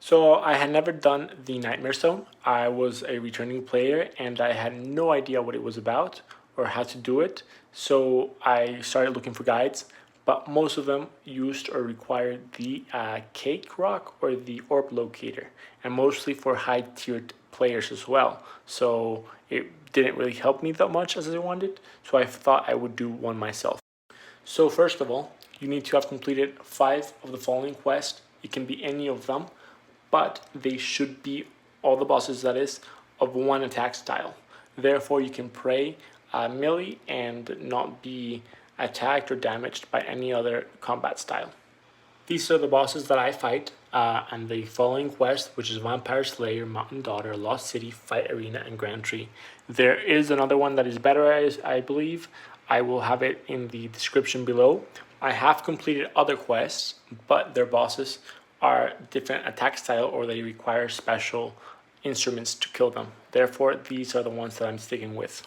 So I had never done the Nightmare Zone. I was a returning player and I had no idea what it was about or how to do it. So I started looking for guides, but most of them used or required the cake rock or the orb locator, and mostly for high tiered players as well. So it didn't really help me that much as I wanted. So I thought I would do one myself. So first of all, you need to have completed 5 of the following quests. It can be any of them, but they should be all the bosses, that is, of one attack style. Therefore, you can pray melee and not be attacked or damaged by any other combat style. These are the bosses that I fight, and the following quest, which is Vampyre Slayer, Mountain Daughter, Lost City, Fight Arena, and Grand Tree. There is another one that is better, I believe. I will have it in the description below. I have completed other quests, but their bosses are different attack style or they require special instruments to kill them. Therefore, these are the ones that I'm sticking with.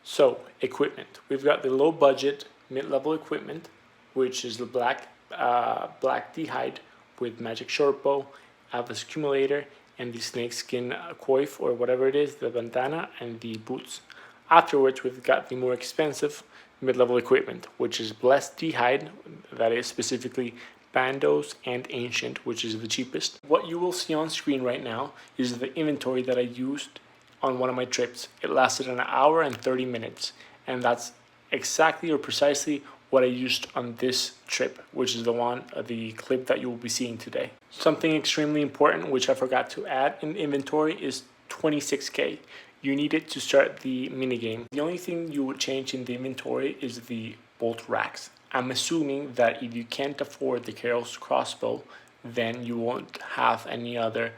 So, equipment. We've got the low budget mid-level equipment, which is the black d'hide with magic shortbow, Atlas accumulator, and the snakeskin coif or whatever it is, the bandana and the boots. Afterwards, we've got the more expensive mid-level equipment, which is blessed d'hide, that is specifically bandos and ancient, which is the cheapest. What you will see on screen right now is the inventory that I used on one of my trips. It lasted an hour and 30 minutes, and that's exactly or precisely what I used on this trip, which is the clip that you will be seeing today. Something extremely important which I forgot to add in the inventory is 26k. You need it to start the minigame. The only thing you would change in the inventory is the bolt racks. I'm assuming that if you can't afford the Carol's crossbow, then you won't have any other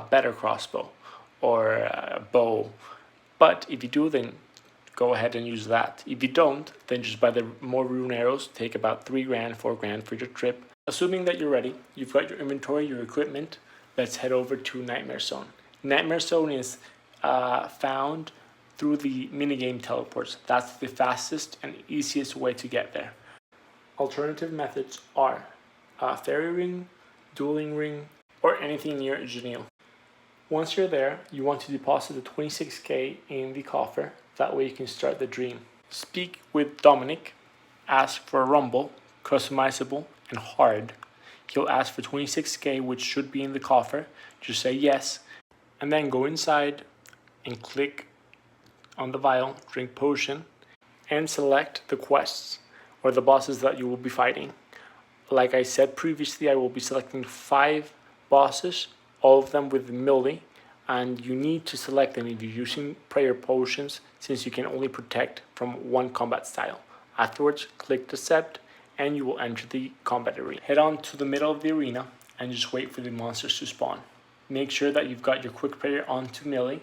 better crossbow or bow. But if you do, then go ahead and use that. If you don't, then just buy the more rune arrows. Take about 3 grand, 4 grand for your trip. Assuming that you're ready, you've got your inventory, your equipment, let's head over to Nightmare Zone. Nightmare Zone is found through the minigame teleports. That's the fastest and easiest way to get there. Alternative methods are fairy ring, dueling ring, or anything near Janelle. Once you're there, you want to deposit the 26k in the coffer. That way you can start the dream. Speak with Dominic, ask for a rumble, customizable, and hard. He'll ask for 26k, which should be in the coffer. Just say yes, and then go inside and click on the vial, drink potion, and select the quests or the bosses that you will be fighting. Like I said previously, I will be selecting 5 bosses, all of them with melee, and you need to select them if you're using prayer potions, since you can only protect from one combat style. Afterwards, click accept, and you will enter the combat arena. Head on to the middle of the arena and just wait for the monsters to spawn. Make sure that you've got your quick prayer onto melee,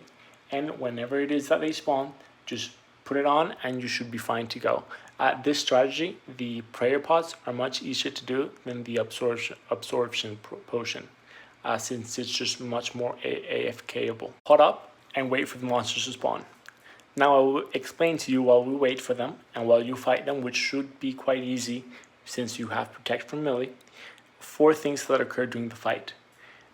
and whenever it is that they spawn, just put it on and you should be fine to go. This strategy, the prayer pots are much easier to do than the absorption potion, since it's just much more AFKable. Pot up and wait for the monsters to spawn. Now I will explain to you while we wait for them and while you fight them, which should be quite easy since you have protect from melee, 4 things that occur during the fight.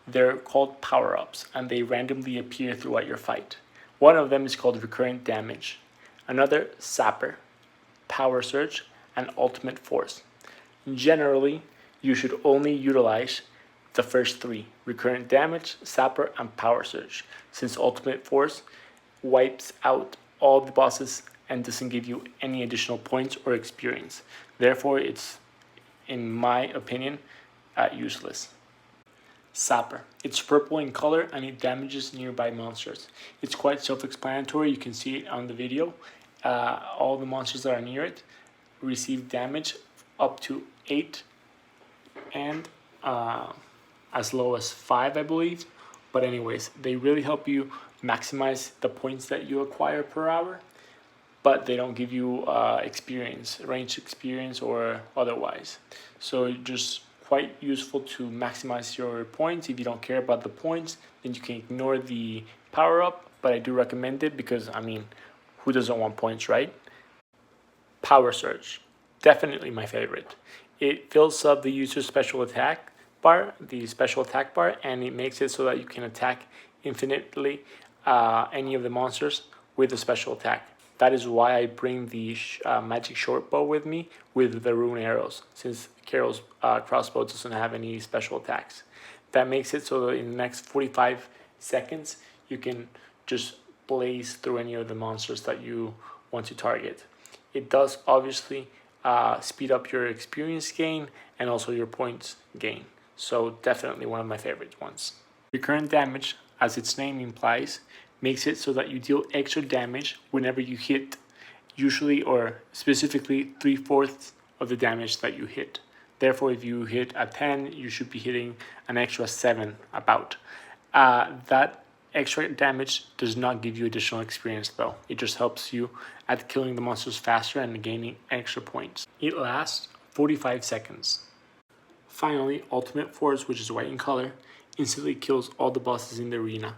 They're called power-ups and they randomly appear throughout your fight. One of them is called recurrent damage, another sapper, power surge, and ultimate force. Generally, you should only utilize the first 3, recurrent damage, sapper, and power surge, since ultimate force wipes out all the bosses and doesn't give you any additional points or experience. Therefore, it's, in my opinion, useless. Sapper. It's purple in color and it damages nearby monsters. It's quite self-explanatory. You can see it on the video. All the monsters that are near it receive damage up to 8 and as low as 5, I believe. But anyways, they really help you maximize the points that you acquire per hour, but they don't give you experience, range experience or otherwise. So just quite useful to maximize your points. If you don't care about the points, then you can ignore the power up, but I do recommend it because, I mean, who doesn't want points, right? Power surge, definitely my favorite. It fills up the user's special attack bar, the special attack bar, and it makes it so that you can attack infinitely any of the monsters with a special attack. That is why I bring the magic short bow with me with the rune arrows, since Carol's crossbow doesn't have any special attacks. That makes it so that in the next 45 seconds you can just blaze through any of the monsters that you want to target. It does obviously speed up your experience gain and also your points gain. So definitely one of my favorite ones. Recurrent damage, as its name implies, makes it so that you deal extra damage whenever you hit, usually or specifically 3/4 of the damage that you hit. Therefore, if you hit a 10, you should be hitting an extra 7 about. That extra damage does not give you additional experience though. It just helps you at killing the monsters faster and gaining extra points. It lasts 45 seconds. Finally, Ultimate Force, which is white in color, instantly kills all the bosses in the arena,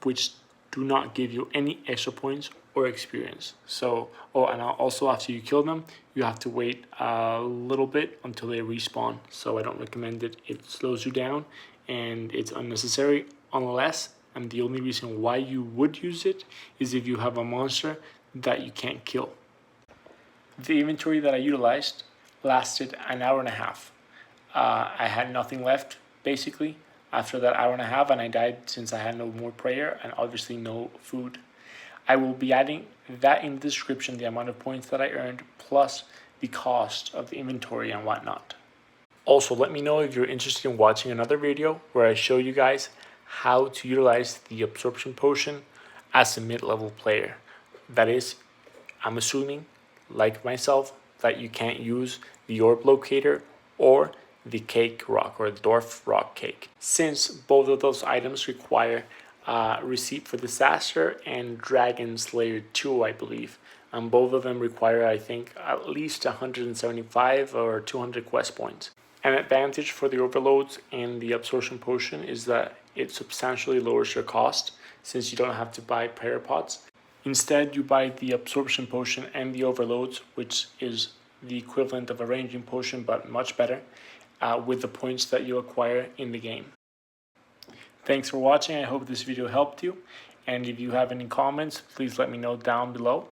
which do not give you any extra points or experience. So, and also after you kill them, you have to wait a little bit until they respawn. So I don't recommend it. It slows you down and it's unnecessary unless, and the only reason why you would use it is if you have a monster that you can't kill. The inventory that I utilized lasted an hour and a half. I had nothing left basically after that hour and a half, and I died since I had no more prayer and obviously no food. I will be adding that in the description, the amount of points that I earned plus the cost of the inventory and whatnot. Also, let me know if you're interested in watching another video where I show you guys how to utilize the absorption potion as a mid-level player. That is, I'm assuming, like myself, that you can't use the orb locator or the cake rock or the dwarf rock cake, since both of those items require receipt for disaster and Dragon Slayer 2, I believe. And both of them require, I think, at least 175 or 200 quest points. An advantage for the overloads and the absorption potion is that it substantially lowers your cost, since you don't have to buy prayer pots. Instead, you buy the absorption potion and the overloads, which is the equivalent of a ranging potion but much better, with the points that you acquire in the game. Thanks for watching. I hope this video helped you, and if you have any comments, please let me know down below.